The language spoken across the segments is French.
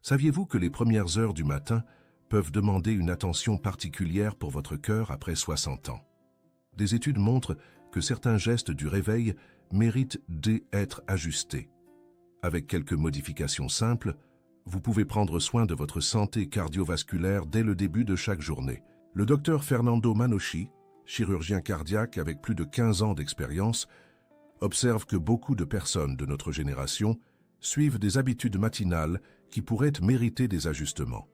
Saviez-vous que les premières heures du matin peuvent demander une attention particulière pour votre cœur après 60 ans? Des études montrent que certains gestes du réveil méritent d'être ajustés. Avec quelques modifications simples, vous pouvez prendre soin de votre santé cardiovasculaire dès le début de chaque journée. Le docteur Fernando Manoschi, chirurgien cardiaque avec plus de 15 ans d'expérience, observe que beaucoup de personnes de notre génération suivent des habitudes matinales qui pourraient mériter des ajustements.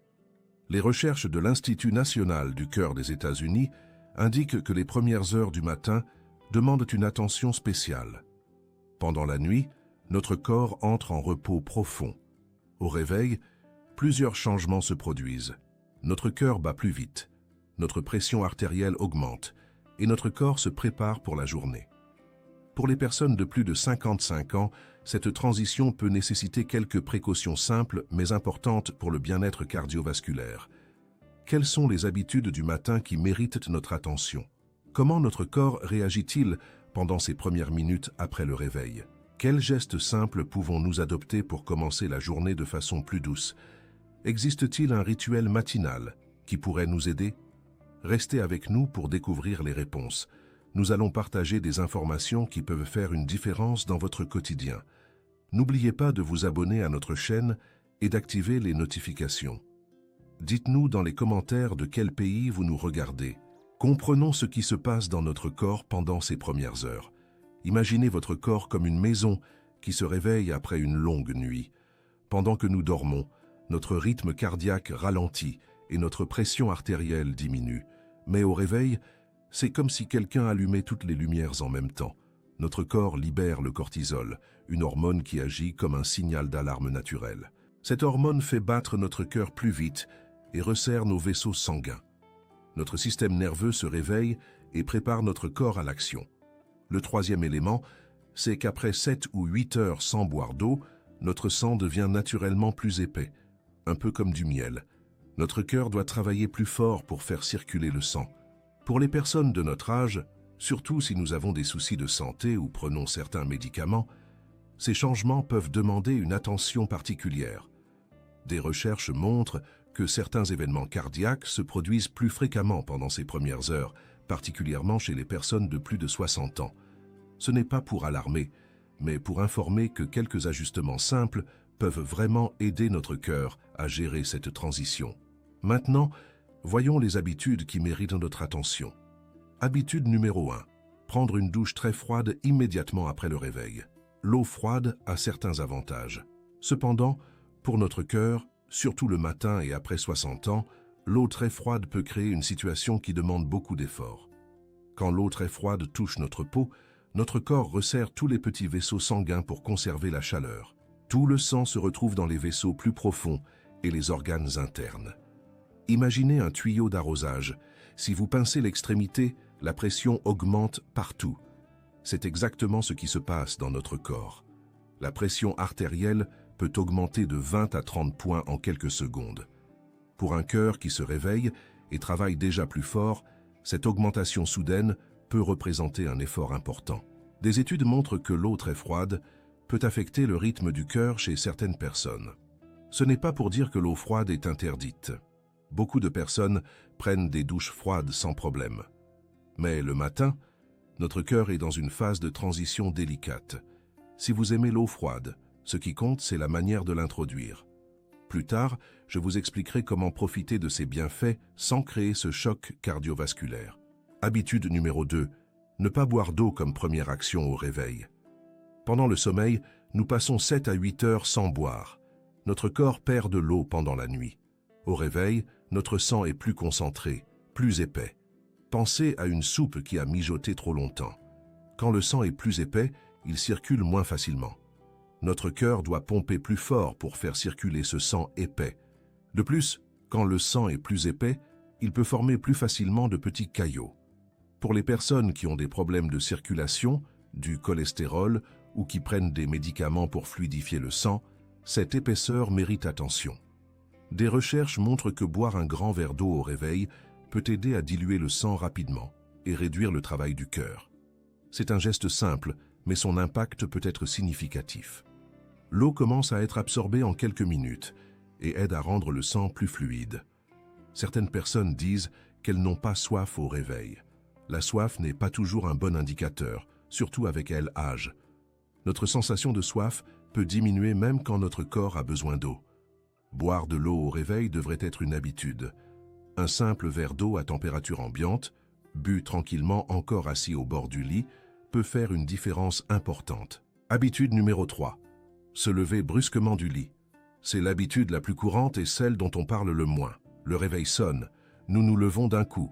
Les recherches de l'Institut national du cœur des États-Unis indiquent que les premières heures du matin demandent une attention spéciale. Pendant la nuit, notre corps entre en repos profond. Au réveil, plusieurs changements se produisent. Notre cœur bat plus vite, notre pression artérielle augmente et notre corps se prépare pour la journée. Pour les personnes de plus de 55 ans, cette transition peut nécessiter quelques précautions simples mais importantes pour le bien-être cardiovasculaire. Quelles sont les habitudes du matin qui méritent notre attention? Comment notre corps réagit-il pendant ces premières minutes après le réveil? Quels gestes simples pouvons-nous adopter pour commencer la journée de façon plus douce? Existe-t-il un rituel matinal qui pourrait nous aider? Restez avec nous pour découvrir les réponses. Nous allons partager des informations qui peuvent faire une différence dans votre quotidien. N'oubliez pas de vous abonner à notre chaîne et d'activer les notifications. Dites-nous dans les commentaires de quel pays vous nous regardez. Comprenons ce qui se passe dans notre corps pendant ces premières heures. Imaginez votre corps comme une maison qui se réveille après une longue nuit. Pendant que nous dormons, notre rythme cardiaque ralentit et notre pression artérielle diminue. Mais au réveil, c'est comme si quelqu'un allumait toutes les lumières en même temps. Notre corps libère le cortisol, une hormone qui agit comme un signal d'alarme naturel. Cette hormone fait battre notre cœur plus vite et resserre nos vaisseaux sanguins. Notre système nerveux se réveille et prépare notre corps à l'action. Le troisième élément, c'est qu'après 7 ou 8 heures sans boire d'eau, notre sang devient naturellement plus épais, un peu comme du miel. Notre cœur doit travailler plus fort pour faire circuler le sang. Pour les personnes de notre âge, surtout si nous avons des soucis de santé ou prenons certains médicaments, ces changements peuvent demander une attention particulière. Des recherches montrent que certains événements cardiaques se produisent plus fréquemment pendant ces premières heures, particulièrement chez les personnes de plus de 60 ans. Ce n'est pas pour alarmer, mais pour informer que quelques ajustements simples peuvent vraiment aider notre cœur à gérer cette transition. Maintenant, voyons les habitudes qui méritent notre attention. Habitude numéro 1. Prendre une douche très froide immédiatement après le réveil. L'eau froide a certains avantages. Cependant, pour notre cœur, surtout le matin et après 60 ans, l'eau très froide peut créer une situation qui demande beaucoup d'efforts. Quand l'eau très froide touche notre peau, notre corps resserre tous les petits vaisseaux sanguins pour conserver la chaleur. Tout le sang se retrouve dans les vaisseaux plus profonds et les organes internes. Imaginez un tuyau d'arrosage. Si vous pincez l'extrémité, la pression augmente partout. C'est exactement ce qui se passe dans notre corps. La pression artérielle peut augmenter de 20 à 30 points en quelques secondes. Pour un cœur qui se réveille et travaille déjà plus fort, cette augmentation soudaine peut représenter un effort important. Des études montrent que l'eau très froide peut affecter le rythme du cœur chez certaines personnes. Ce n'est pas pour dire que l'eau froide est interdite. Beaucoup de personnes prennent des douches froides sans problème. Mais le matin, notre cœur est dans une phase de transition délicate. Si vous aimez l'eau froide, ce qui compte, c'est la manière de l'introduire. Plus tard, je vous expliquerai comment profiter de ces bienfaits sans créer ce choc cardiovasculaire. Habitude numéro 2. Ne pas boire d'eau comme première action au réveil. Pendant le sommeil, nous passons 7 à 8 heures sans boire. Notre corps perd de l'eau pendant la nuit. Au réveil, notre sang est plus concentré, plus épais. Pensez à une soupe qui a mijoté trop longtemps. Quand le sang est plus épais, il circule moins facilement. Notre cœur doit pomper plus fort pour faire circuler ce sang épais. De plus, quand le sang est plus épais, il peut former plus facilement de petits caillots. Pour les personnes qui ont des problèmes de circulation, du cholestérol ou qui prennent des médicaments pour fluidifier le sang, cette épaisseur mérite attention. Des recherches montrent que boire un grand verre d'eau au réveil peut aider à diluer le sang rapidement et réduire le travail du cœur. C'est un geste simple, mais son impact peut être significatif. L'eau commence à être absorbée en quelques minutes, et aide à rendre le sang plus fluide. Certaines personnes disent qu'elles n'ont pas soif au réveil. La soif n'est pas toujours un bon indicateur, surtout avec l'âge. Notre sensation de soif peut diminuer même quand notre corps a besoin d'eau. Boire de l'eau au réveil devrait être une habitude. Un simple verre d'eau à température ambiante, bu tranquillement encore assis au bord du lit, peut faire une différence importante. Habitude numéro 3. Se lever brusquement du lit. C'est l'habitude la plus courante et celle dont on parle le moins. Le réveil sonne, nous nous levons d'un coup.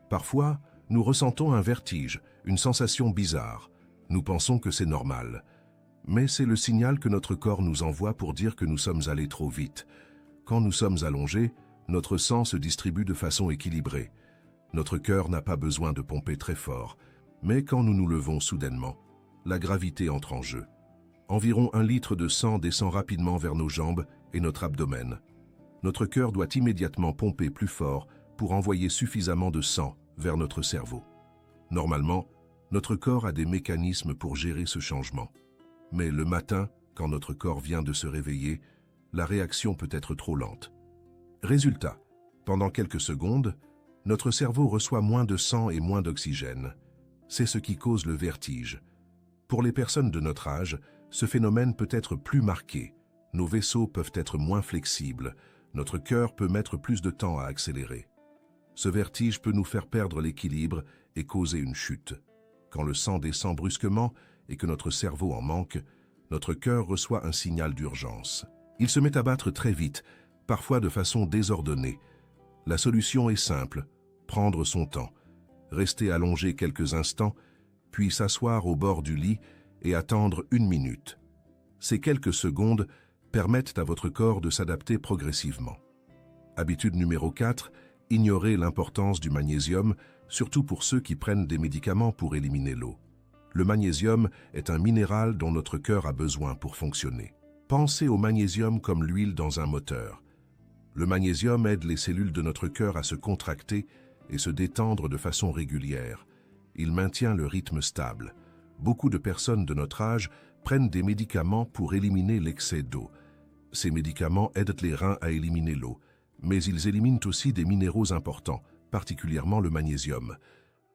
Parfois, nous ressentons un vertige, une sensation bizarre. Nous pensons que c'est normal. Mais c'est le signal que notre corps nous envoie pour dire que nous sommes allés trop vite. Quand nous sommes allongés, notre sang se distribue de façon équilibrée. Notre cœur n'a pas besoin de pomper très fort. Mais quand nous nous levons soudainement, la gravité entre en jeu. Environ 1 litre de sang descend rapidement vers nos jambes et notre abdomen. Notre cœur doit immédiatement pomper plus fort pour envoyer suffisamment de sang vers notre cerveau. Normalement, notre corps a des mécanismes pour gérer ce changement. Mais le matin, quand notre corps vient de se réveiller, la réaction peut être trop lente. Résultat, pendant quelques secondes, notre cerveau reçoit moins de sang et moins d'oxygène. C'est ce qui cause le vertige. Pour les personnes de notre âge, ce phénomène peut être plus marqué. Nos vaisseaux peuvent être moins flexibles. Notre cœur peut mettre plus de temps à accélérer. Ce vertige peut nous faire perdre l'équilibre et causer une chute. Quand le sang descend brusquement et que notre cerveau en manque, notre cœur reçoit un signal d'urgence. Il se met à battre très vite, parfois de façon désordonnée. La solution est simple, prendre son temps, rester allongé quelques instants, puis s'asseoir au bord du lit et attendre 1 minute. Ces quelques secondes permettent à votre corps de s'adapter progressivement. Habitude numéro 4, ignorer l'importance du magnésium, surtout pour ceux qui prennent des médicaments pour éliminer l'eau. Le magnésium est un minéral dont notre cœur a besoin pour fonctionner. Pensez au magnésium comme l'huile dans un moteur. Le magnésium aide les cellules de notre cœur à se contracter et se détendre de façon régulière. Il maintient le rythme stable. Beaucoup de personnes de notre âge prennent des médicaments pour éliminer l'excès d'eau. Ces médicaments aident les reins à éliminer l'eau, mais ils éliminent aussi des minéraux importants, particulièrement le magnésium.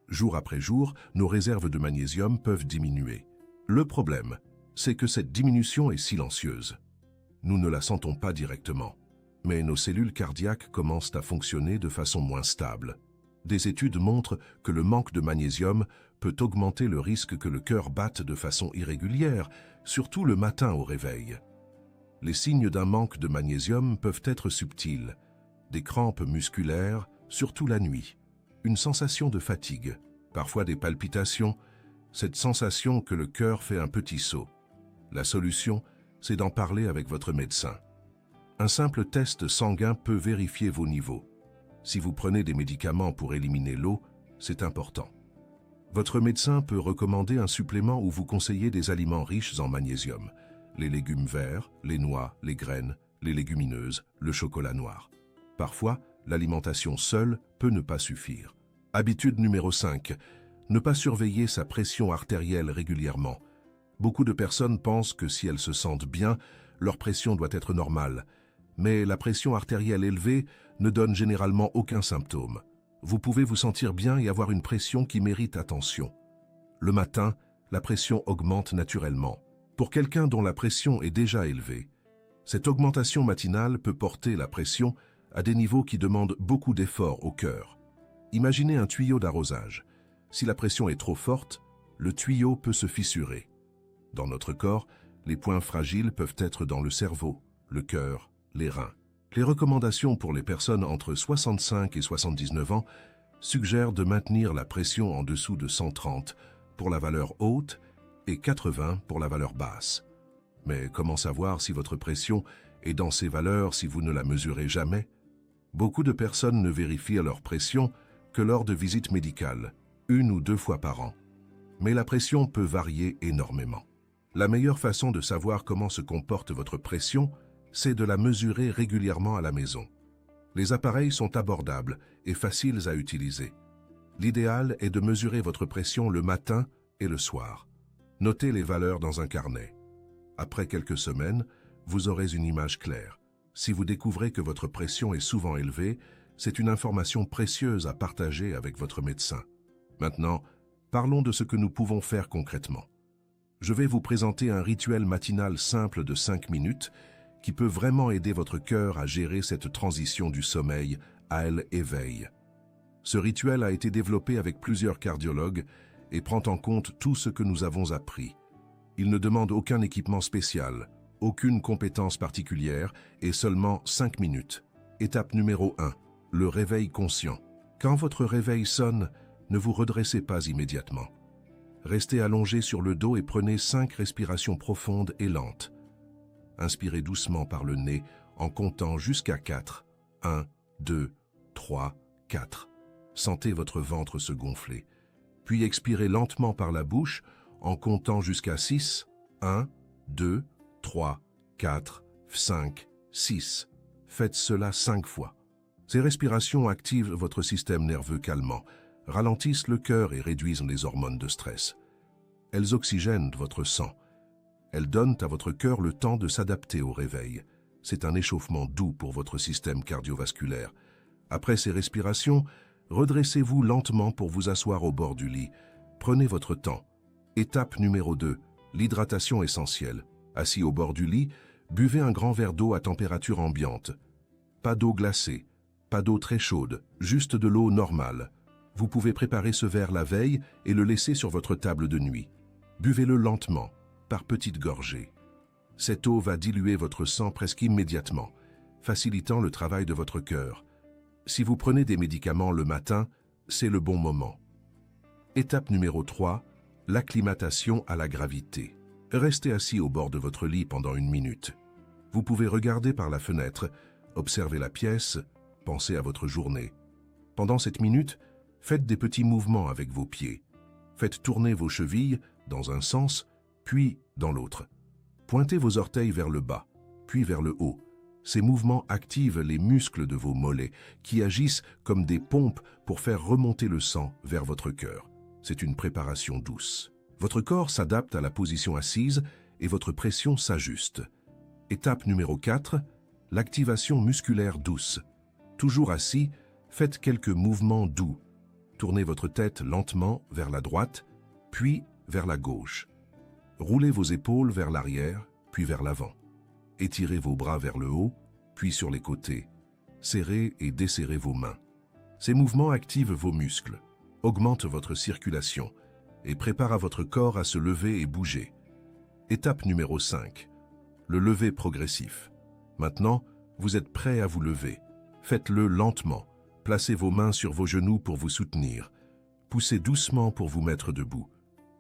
Jour après jour, nos réserves de magnésium peuvent diminuer. Le problème, c'est que cette diminution est silencieuse. Nous ne la sentons pas directement, mais nos cellules cardiaques commencent à fonctionner de façon moins stable. Des études montrent que le manque de magnésium peut augmenter le risque que le cœur batte de façon irrégulière, surtout le matin au réveil. Les signes d'un manque de magnésium peuvent être subtils. Des crampes musculaires, surtout la nuit. Une sensation de fatigue, parfois des palpitations, cette sensation que le cœur fait un petit saut. La solution, c'est d'en parler avec votre médecin. Un simple test sanguin peut vérifier vos niveaux. Si vous prenez des médicaments pour éliminer l'eau, c'est important. Votre médecin peut recommander un supplément ou vous conseiller des aliments riches en magnésium. Les légumes verts, les noix, les graines, les légumineuses, le chocolat noir. Parfois, l'alimentation seule peut ne pas suffire. Habitude numéro 5. Ne pas surveiller sa pression artérielle régulièrement. Beaucoup de personnes pensent que si elles se sentent bien, leur pression doit être normale. Mais la pression artérielle élevée ne donne généralement aucun symptôme. Vous pouvez vous sentir bien et avoir une pression qui mérite attention. Le matin, la pression augmente naturellement. Pour quelqu'un dont la pression est déjà élevée, cette augmentation matinale peut porter la pression à des niveaux qui demandent beaucoup d'efforts au cœur. Imaginez un tuyau d'arrosage. Si la pression est trop forte, le tuyau peut se fissurer. Dans notre corps, les points fragiles peuvent être dans le cerveau, le cœur, les reins. Les recommandations pour les personnes entre 65 et 79 ans suggèrent de maintenir la pression en dessous de 130 pour la valeur haute et 80 pour la valeur basse. Mais comment savoir si votre pression est dans ces valeurs si vous ne la mesurez jamais? Beaucoup de personnes ne vérifient leur pression que lors de visites médicales, 1 ou 2 fois par an. Mais la pression peut varier énormément. La meilleure façon de savoir comment se comporte votre pression, c'est de la mesurer régulièrement à la maison. Les appareils sont abordables et faciles à utiliser. L'idéal est de mesurer votre pression le matin et le soir. Notez les valeurs dans un carnet. Après quelques semaines, vous aurez une image claire. Si vous découvrez que votre pression est souvent élevée, c'est une information précieuse à partager avec votre médecin. Maintenant, parlons de ce que nous pouvons faire concrètement. Je vais vous présenter un rituel matinal simple de 5 minutes qui peut vraiment aider votre cœur à gérer cette transition du sommeil à l'éveil. Ce rituel a été développé avec plusieurs cardiologues et prend en compte tout ce que nous avons appris. Il ne demande aucun équipement spécial, aucune compétence particulière et seulement 5 minutes. Étape numéro 1. Le réveil conscient. Quand votre réveil sonne, ne vous redressez pas immédiatement. Restez allongé sur le dos et prenez 5 respirations profondes et lentes. Inspirez doucement par le nez en comptant jusqu'à 4. 1, 2, 3, 4. Sentez votre ventre se gonfler. Puis expirez lentement par la bouche en comptant jusqu'à 6. 1, 2, 3, 4, 5, 6. Faites cela 5 fois. Ces respirations activent votre système nerveux calmant, ralentissent le cœur et réduisent les hormones de stress. Elles oxygènent votre sang. Elles donnent à votre cœur le temps de s'adapter au réveil. C'est un échauffement doux pour votre système cardiovasculaire. Après ces respirations, redressez-vous lentement pour vous asseoir au bord du lit. Prenez votre temps. Étape numéro 2. L'hydratation essentielle. Assis au bord du lit, buvez un grand verre d'eau à température ambiante. Pas d'eau glacée, pas d'eau très chaude, juste de l'eau normale. Vous pouvez préparer ce verre la veille et le laisser sur votre table de nuit. Buvez-le lentement, par petites gorgées. Cette eau va diluer votre sang presque immédiatement, facilitant le travail de votre cœur. Si vous prenez des médicaments le matin, c'est le bon moment. Étape numéro 3, l'acclimatation à la gravité. Restez assis au bord de votre lit pendant 1 minute. Vous pouvez regarder par la fenêtre, observer la pièce, penser à votre journée. Pendant cette minute, faites des petits mouvements avec vos pieds. Faites tourner vos chevilles dans un sens, puis dans l'autre. Pointez vos orteils vers le bas, puis vers le haut. Ces mouvements activent les muscles de vos mollets, qui agissent comme des pompes pour faire remonter le sang vers votre cœur. C'est une préparation douce. Votre corps s'adapte à la position assise et votre pression s'ajuste. Étape numéro 4, l'activation musculaire douce. Toujours assis, faites quelques mouvements doux. Tournez votre tête lentement vers la droite, puis vers la gauche. Roulez vos épaules vers l'arrière, puis vers l'avant. Étirez vos bras vers le haut, puis sur les côtés. Serrez et desserrez vos mains. Ces mouvements activent vos muscles, augmentent votre circulation et préparent votre corps à se lever et bouger. Étape numéro 5. Le lever progressif. Maintenant, vous êtes prêt à vous lever. Faites-le lentement. Placez vos mains sur vos genoux pour vous soutenir. Poussez doucement pour vous mettre debout.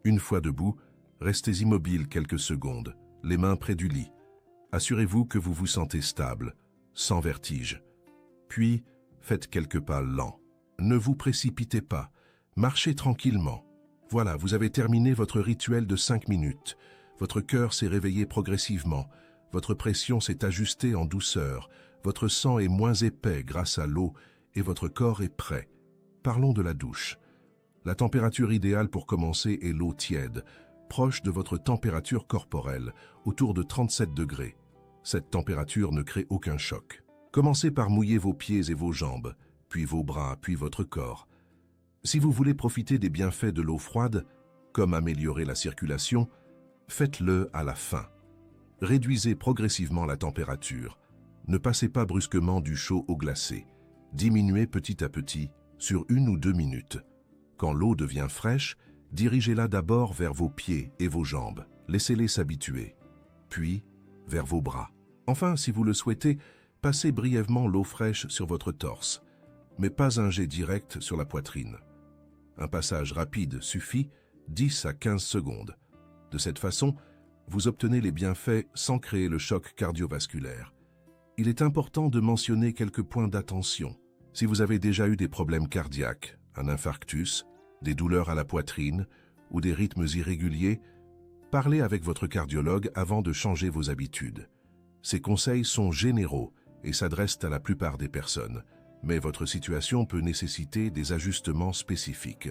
Une fois debout, restez immobile quelques secondes, les mains près du lit. Assurez-vous que vous vous sentez stable, sans vertige. Puis, faites quelques pas lents. Ne vous précipitez pas. Marchez tranquillement. Voilà, vous avez terminé votre rituel de 5 minutes. Votre cœur s'est réveillé progressivement. Votre pression s'est ajustée en douceur. Votre sang est moins épais grâce à l'eau et votre corps est prêt. Parlons de la douche. La température idéale pour commencer est l'eau tiède, proche de votre température corporelle, autour de 37 degrés. Cette température ne crée aucun choc. Commencez par mouiller vos pieds et vos jambes, puis vos bras, puis votre corps. Si vous voulez profiter des bienfaits de l'eau froide, comme améliorer la circulation, faites-le à la fin. Réduisez progressivement la température. Ne passez pas brusquement du chaud au glacé. Diminuez petit à petit, sur 1 ou 2 minutes. Quand l'eau devient fraîche, dirigez-la d'abord vers vos pieds et vos jambes. Laissez-les s'habituer. Puis, vers vos bras. Enfin, si vous le souhaitez, passez brièvement l'eau fraîche sur votre torse, mais pas un jet direct sur la poitrine. Un passage rapide suffit, 10 à 15 secondes. De cette façon, vous obtenez les bienfaits sans créer le choc cardiovasculaire. Il est important de mentionner quelques points d'attention. Si vous avez déjà eu des problèmes cardiaques, un infarctus, des douleurs à la poitrine ou des rythmes irréguliers, parlez avec votre cardiologue avant de changer vos habitudes. Ces conseils sont généraux et s'adressent à la plupart des personnes, mais votre situation peut nécessiter des ajustements spécifiques.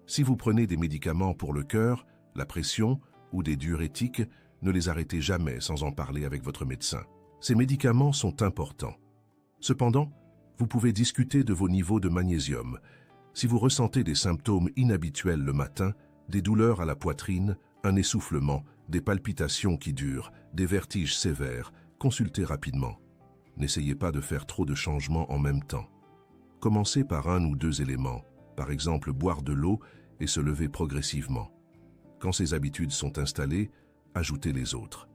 Si vous prenez des médicaments pour le cœur, la pression ou des diurétiques, ne les arrêtez jamais sans en parler avec votre médecin. Ces médicaments sont importants. Cependant, vous pouvez discuter de vos niveaux de magnésium. Si vous ressentez des symptômes inhabituels le matin, des douleurs à la poitrine, un essoufflement, des palpitations qui durent, des vertiges sévères, consultez rapidement. N'essayez pas de faire trop de changements en même temps. Commencez par 1 ou 2 éléments, par exemple boire de l'eau et se lever progressivement. Quand ces habitudes sont installées, ajoutez les autres.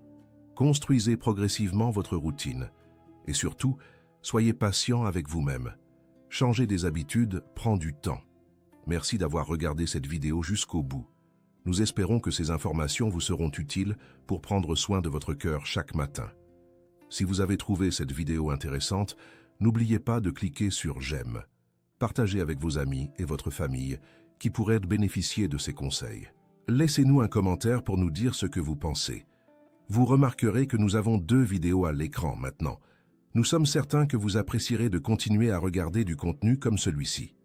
Construisez progressivement votre routine. Et surtout, soyez patient avec vous-même. Changer des habitudes prend du temps. Merci d'avoir regardé cette vidéo jusqu'au bout. Nous espérons que ces informations vous seront utiles pour prendre soin de votre cœur chaque matin. Si vous avez trouvé cette vidéo intéressante, n'oubliez pas de cliquer sur j'aime. Partagez avec vos amis et votre famille qui pourraient bénéficier de ces conseils. Laissez-nous un commentaire pour nous dire ce que vous pensez. Vous remarquerez que nous avons 2 vidéos à l'écran maintenant. Nous sommes certains que vous apprécierez de continuer à regarder du contenu comme celui-ci.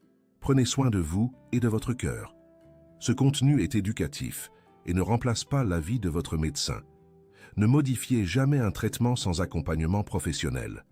Prenez soin de vous et de votre cœur. Ce contenu est éducatif et ne remplace pas l'avis de votre médecin. Ne modifiez jamais un traitement sans accompagnement professionnel.